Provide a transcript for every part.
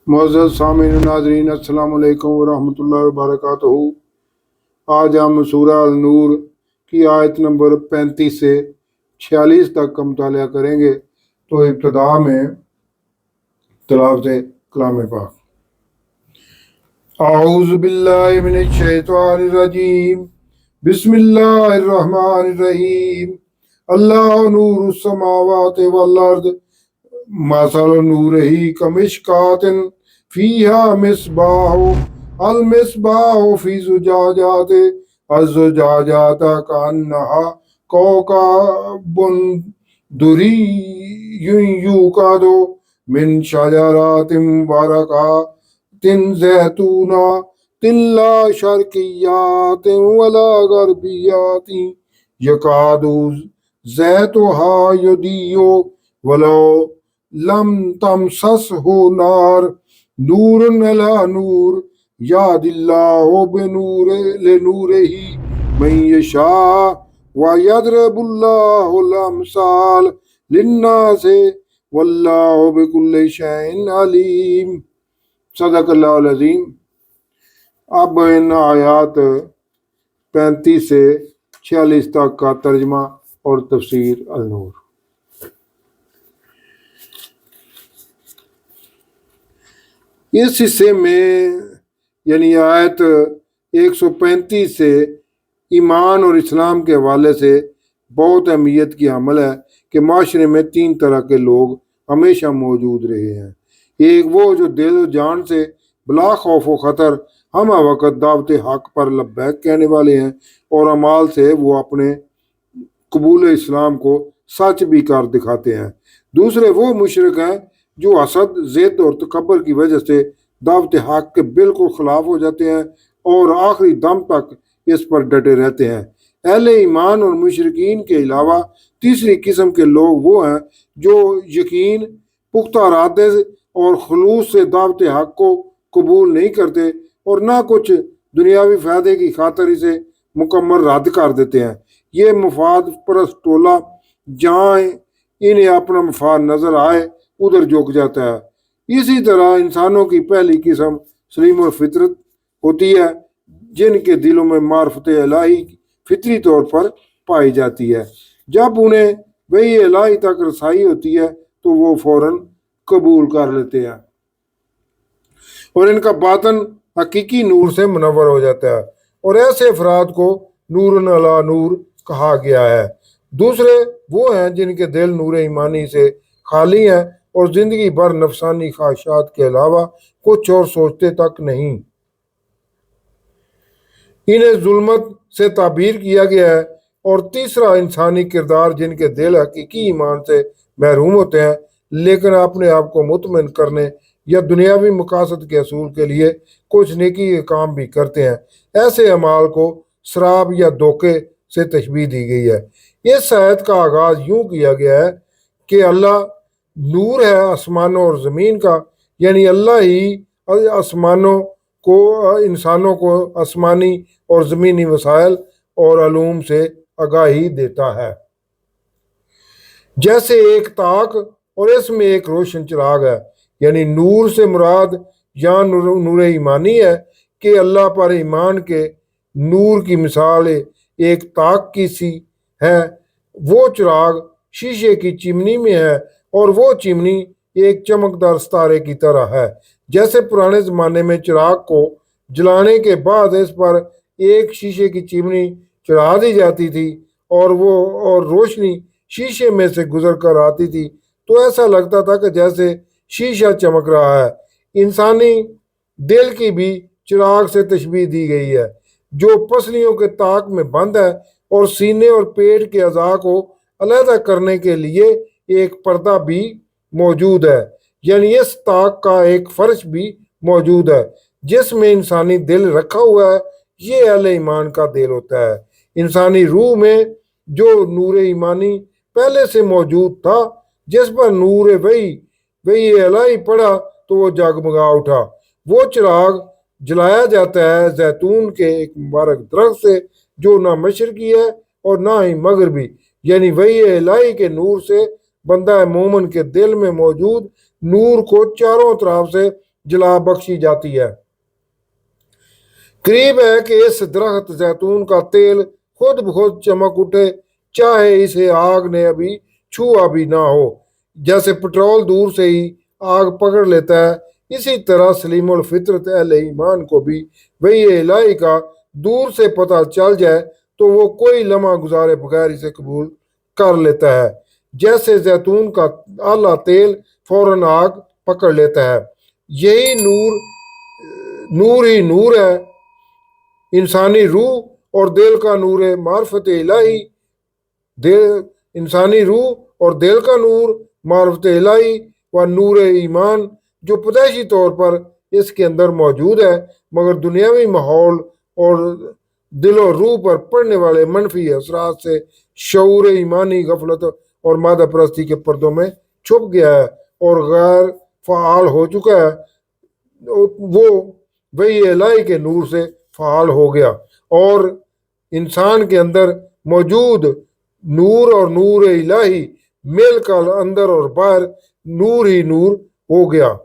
معزز سامعین و ناظرین، السلام علیکم ورحمۃ اللہ وبرکاتہ۔ آج ہم سورہ النور کی آیت نمبر 35 سے 46 تک کا مطالعہ کریں گے۔ تو ابتدا میں تلاوت کلام پاک۔ اعوذ باللہ من الشیطان الرجیم، بسم اللہ الرحمن الرحیم۔ اللہ نور السماوات والارض مثل نورہ کمشکات فیہا مصباح المصباح فی زجاجات الزجاجات کأنہا کوکب دری یوقد من شجرات مبارکۃ زیتونۃ لا شرقیات ولا غربیات یکاد زیتها یضیء ولو لم تمسسہ نار نور علی نور یہدی اللہ لنورہ من یشاء ویضرب اللہ الامثال للناس واللہ بکل شیء علیم۔ صدق اللہ العظیم۔ اب ان آیات 35 سے 46 تک کا ترجمہ اور تفسیر النور۔ اس حصے میں یعنی آیت 135 سے ایمان اور اسلام کے حوالے سے بہت اہمیت کی حامل ہے کہ معاشرے میں 3 طرح کے لوگ ہمیشہ موجود رہے ہیں۔ ایک وہ جو دل و جان سے بلا خوف و خطر ہمہ وقت دعوت حق پر لبیک کہنے والے ہیں، اور اعمال سے وہ اپنے قبول اسلام کو سچ بھی کر دکھاتے ہیں۔ دوسرے وہ مشرک ہیں جو حسد، ضد اور تکبر کی وجہ سے دعوت حق کے بالکل خلاف ہو جاتے ہیں اور آخری دم تک اس پر ڈٹے رہتے ہیں۔ اہل ایمان اور مشرکین کے علاوہ تیسری قسم کے لوگ وہ ہیں جو یقین، پختہ ارادے اور خلوص سے دعوت حق کو قبول نہیں کرتے اور نہ کچھ دنیاوی فائدے کی خاطر اسے مکمل رد کر دیتے ہیں۔ یہ مفاد پرست ٹولہ جہاں انہیں اپنا مفاد نظر آئے ادھر جھک جاتا ہے۔ اسی طرح انسانوں کی پہلی قسم سلیم الفطرت ہوتی ہے، جن کے دلوں میں معرفت الہی فطری طور پر پائی جاتی ہے۔ جب انہیں وحی الہی تک رسائی ہوتی ہے تو وہ فوراً قبول کر لیتے ہیں اور ان کا باطن حقیقی نور سے منور ہو جاتا ہے، اور ایسے افراد کو نور علی نور کہا گیا ہے۔ دوسرے وہ ہیں جن کے دل نور ایمانی سے خالی ہیں اور زندگی بھر نفسانی خواہشات کے علاوہ کچھ اور سوچتے تک نہیں۔ انہیں ظلمت سے تعبیر کیا گیا ہے۔ اور تیسرا انسانی کردار جن کے دل حقیقی ایمان سے محروم ہوتے ہیں لیکن اپنے آپ کو مطمئن کرنے یا دنیاوی مقاصد کے حصول کے لیے کچھ نیکی کے کام بھی کرتے ہیں۔ ایسے اعمال کو سراب یا دھوکے سے تشبیہ دی گئی ہے۔ اس آیت کا آغاز یوں کیا گیا ہے کہ اللہ نور ہے آسمانوں اور زمین کا، یعنی اللہ ہی آسمانوں کو، انسانوں کو آسمانی اور زمینی وسائل اور علوم سے آگاہی دیتا ہے۔ جیسے ایک طاق اور اس میں ایک روشن چراغ ہے، یعنی نور سے مراد یہاں نور ایمانی ہے کہ اللہ پر ایمان کے نور کی مثال ایک طاق کی سی ہے۔ وہ چراغ شیشے کی چمنی میں ہے اور وہ چمنی ایک چمکدار ستارے کی طرح ہے۔ جیسے پرانے زمانے میں چراغ کو جلانے کے بعد اس پر ایک شیشے کی چمنی چڑھا دی جاتی تھی اور روشنی شیشے میں سے گزر کر آتی تھی تو ایسا لگتا تھا کہ جیسے شیشہ چمک رہا ہے۔ انسانی دل کی بھی چراغ سے تشبیہ دی گئی ہے، جو پسلیوں کے طاق میں بند ہے اور سینے اور پیٹ کے اعضاء کو علیحدہ کرنے کے لیے ایک پردہ بھی موجود ہے، یعنی اس طاق کا ایک فرش بھی موجود ہے جس میں انسانی دل رکھا ہوا ہے۔ یہ اہل ایمان کا دل ہوتا ہے۔ انسانی روح میں جو نور ایمانی پہلے سے موجود تھا، جس پر نور وحی الہی پڑا تو وہ جگمگا اٹھا۔ وہ چراغ جلایا جاتا ہے زیتون کے ایک مبارک درخت سے جو نہ مشرقی ہے اور نہ ہی مغربی، یعنی وحی الہی کے نور سے بندہ مومن کے دل میں موجود نور کو چاروں طرف سے जला बख्शी जाती है। करीब है कि इस दरख्त जैतून का तेल खुद बखुद चमक उठे, चाहे इसे आग ने अभी छुआ भी ना हो। जैसे पेट्रोल दूर से ही आग पकड़ लेता है, इसी तरह सलीमुल फितरत अहले ईमान को भी वही इलाही का दूर से पता चल जाए तो वो कोई लम्हा गुजारे बगैर इसे कबूल कर लेता है। जैसे जैतून का आला तेल फौरन आग पकड़ लेता है। यही नूर नूर ही नूर है, इंसानी रूह और दिल का नूर है मार्फत इलाही। दिल इंसानी रूह और दिल का नूर मार्फत इलाही व नूर ईमान जो पैदाइशी तौर पर इसके अंदर मौजूद है, मगर दुनियावी माहौल और दिलो रूह पर पड़ने वाले मनफी असरात से शऊर ईमानी गफलत और मादा परस्ती के पर्दों में छुप गया है और गैर फ़ाल हो चुका है। वो वही इलाही के नूर से फ़ाल हो गया और इंसान के अंदर मौजूद नूर और नूर इलाही मिलकर अंदर और बाहर नूर ही नूर हो गया।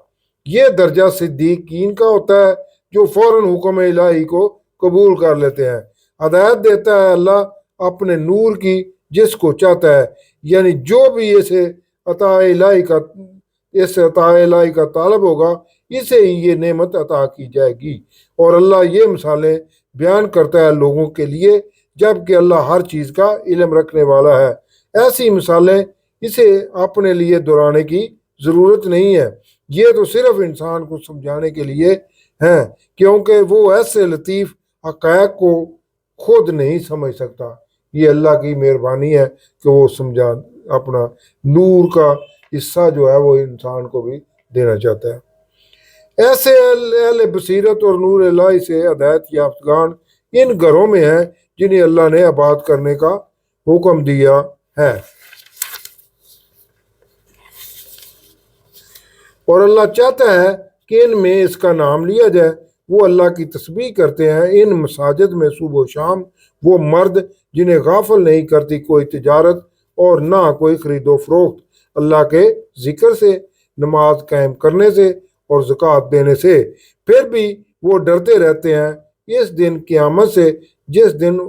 ये दर्जा सिद्दीकीन का होता है जो फौरन हुक्म इलाही को कबूल कर लेते हैं। हदायत देता है अल्लाह अपने नूर की जिसको चाहता है, यानी जो भी इसे अता इलाही का तालब होगा इसे ही ये नेमत अता की जाएगी। और अल्लाह ये मिसालें बयान करता है लोगों के लिए, जबकि अल्लाह हर चीज़ का इल्म रखने वाला है। ऐसी मिसालें इसे अपने लिए दोहराने की ज़रूरत नहीं है, ये तो सिर्फ इंसान को समझाने के लिए हैं, क्योंकि वो ऐसे लतीफ़ हक़ाइक़ को खुद नहीं समझ सकता। ये अल्लाह की मेहरबानी है कि वो समझा अपना नूर का हिस्सा जो है वो इंसान को भी देना चाहता है। ऐसे अहले बसीरत और नूर इलाही से हदायत याफ्तगान इन घरों में हैं जिन्हें अल्लाह ने आबाद करने का हुक्म दिया है। और अल्लाह चाहता है कि इनमें इसका नाम लिया जाए। वो अल्लाह की तस्बीह करते हैं इन मसाजिद में सुबह शाम वो मर्द जिन्हें गाफिल नहीं करती कोई तिजारत और ना कोई खरीदो फरोख्त, अल्लाह के जिक्र से, नमाज कायम करने से और ज़कात देने से। फिर भी वो डरते रहते हैं इस दिन क़यामत से जिस दिन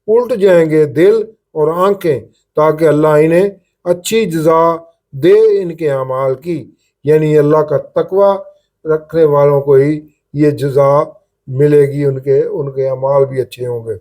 उल्ट जाएंगे दिल और आंखें, ताकि अल्लाह इन्हें अच्छी जज़ा दे इनके अमाल की, यानी अल्लाह का तकवा रखने वालों को ही ये जज़ा मिलेगी, उनके अमाल भी अच्छे होंगे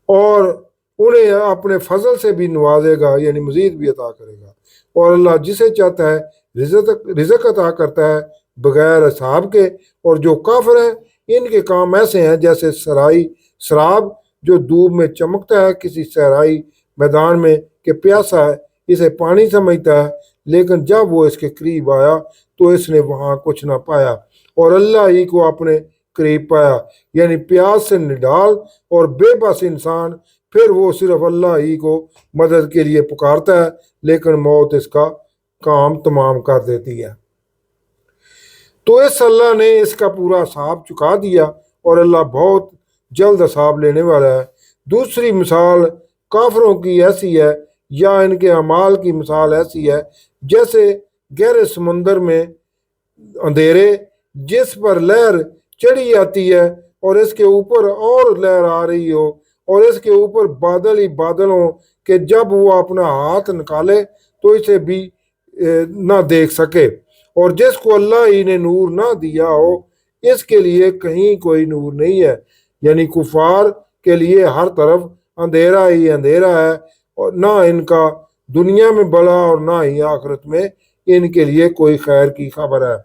और उन्हें अपने फजल से भी नवाजेगा, यानी मज़ीद भी अता करेगा। और अल्लाह जिसे चाहता है रिज़्क़ अता करता है बग़ैर हिसाब के। और जो काफिर हैं इनके काम ऐसे हैं जैसे शराब जो धूप में चमकता है किसी सहराई मैदान में कि प्यासा है, इसे पानी समझता है, लेकिन जब वो इसके करीब आया तो इसने वहाँ कुछ ना पाया और अल्लाह ही को अपने करीब पाया, यानी प्यास से निडाल और बेबस इंसान फिर वो सिर्फ अल्लाह ही को मदद के लिए पुकारता है, लेकिन मौत इसका काम तमाम कर देती है। तो इस अल्लाह ने इसका पूरा हिसाब चुका दिया और अल्लाह बहुत जल्द हिसाब लेने वाला है। दूसरी मिसाल काफरों की ऐसी है या इनके अमाल की मिसाल ऐसी है जैसे गहरे समंदर में अंधेरे जिस पर लहर चढ़ी आती है और इसके ऊपर और लहर आ रही हो और इसके ऊपर बादल ही बादल हो कि जब वो अपना हाथ निकाले तो इसे भी ना देख सके। और जिसको अल्लाह ही ने नूर ना दिया हो इसके लिए कहीं कोई नूर नहीं है, यानी कुफार के लिए हर तरफ अंधेरा ही अंधेरा है और ना इनका दुनिया में भला और ना ही आखिरत में इनके लिए कोई खैर की खबर है।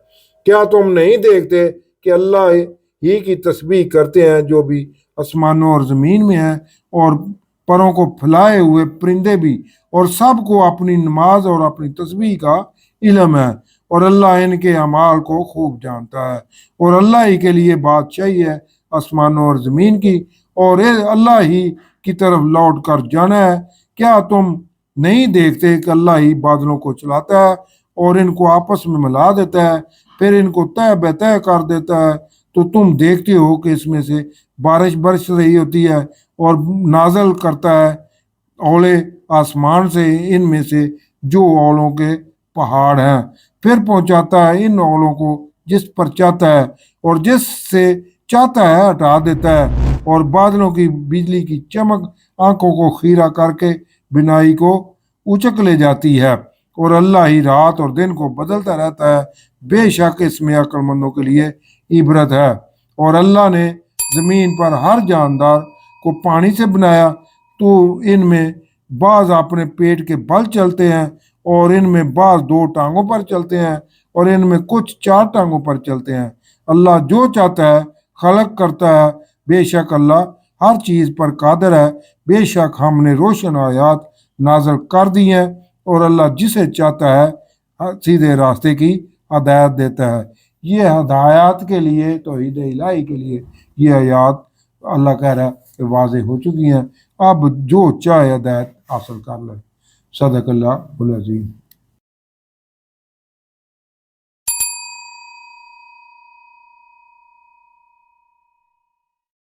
क्या तुम नहीं देखते कि अल्लाह ही की तस्बीह करते हैं जो भी आसमानों और ज़मीन में है और परों को फैलाए हुए परिंदे भी, और सबको अपनी नमाज और अपनी तस्बीह का इल्म है और अल्लाह इनके अमाल को खूब जानता है। और अल्लाह ही के लिए बादशाही है आसमानों और ज़मीन की और अल्लाह ही की तरफ लौट कर जाना है। क्या तुम नहीं देखते कि अल्लाह ही बादलों को चलाता है और इनको आपस में मिला देता है, फिर इनको तय बेतय कर देता है, तो तुम देखते हो कि इसमें से बारिश बरस रही होती है और नाजल करता है औले आसमान से, इनमें से जो औलों के पहाड़ हैं, फिर पहुंचाता है इन औलों को जिस पर चाहता है और जिस से चाहता है हटा देता है, और बादलों की बिजली की चमक आंखों को खीरा करके बिनाई को उचक ले जाती है, और अल्लाह ही रात और दिन को बदलता रहता है। बेशक इसमें अक्लमंदों के लिए इबरत है। और अल्लाह ने जमीन पर हर जानदार को पानी से बनाया, तो इनमें बाज अपने पेट के बल चलते हैं, और इनमें बाज दो टांगों पर चलते हैं, और इनमें कुछ चार टांगों पर चलते हैं। अल्लाह जो चाहता है खलक करता है। बेशक अल्लाह हर चीज़ पर कादिर है। बेशक हमने रोशन आयात नाजल कर दी हैं, और अल्लाह जिसे चाहता है सीधे रास्ते की हदायत देता है। ये हदायत के लिए, तौहीद इलाही के लिए ये आयात अल्लाह कह रहा है कि वाज़ेह हो चुकी हैं। अब जो चाहे हदायत हासिल कर ले। सदक़ल्लाहुल अज़ीम।